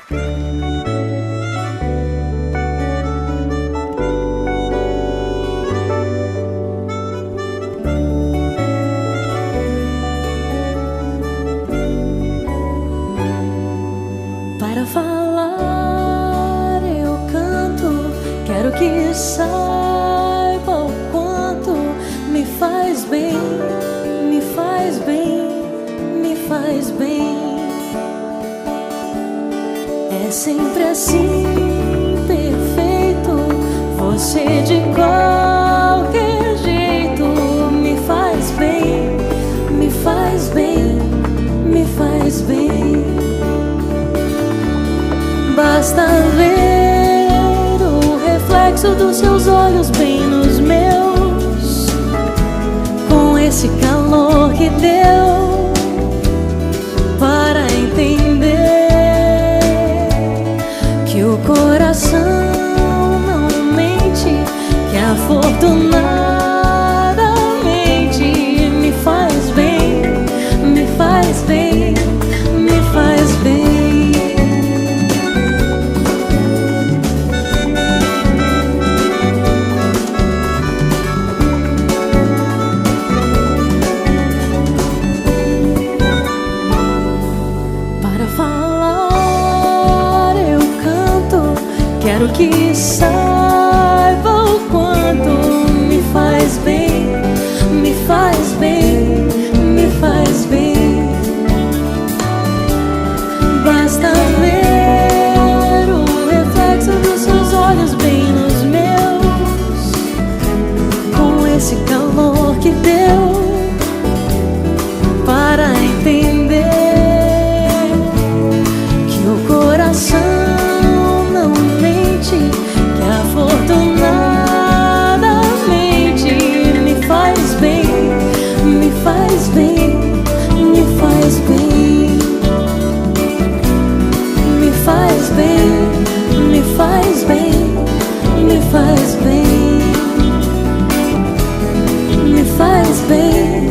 Para falar eu canto, quero que saiba o quanto me faz bem, me faz bem, me faz bem. É sempre assim, perfeito, você de qualquer jeito me faz bem, me faz bem, me faz bem. Basta ver o reflexo dos seus olhos bem nos meus, com esse calor que deu, para entender que o coração não mente, que afortunadamente me faz bem, me faz bem, me faz bem. Quero que saiba o quanto me faz bem, me faz bem, me faz bem. Basta ver o reflexo dos seus olhos bem nos meus, com esse calor que deu, para entender que o coração que afortunadamente me faz bem, me faz bem, me faz bem, me faz bem, me faz bem, me faz bem, me faz bem.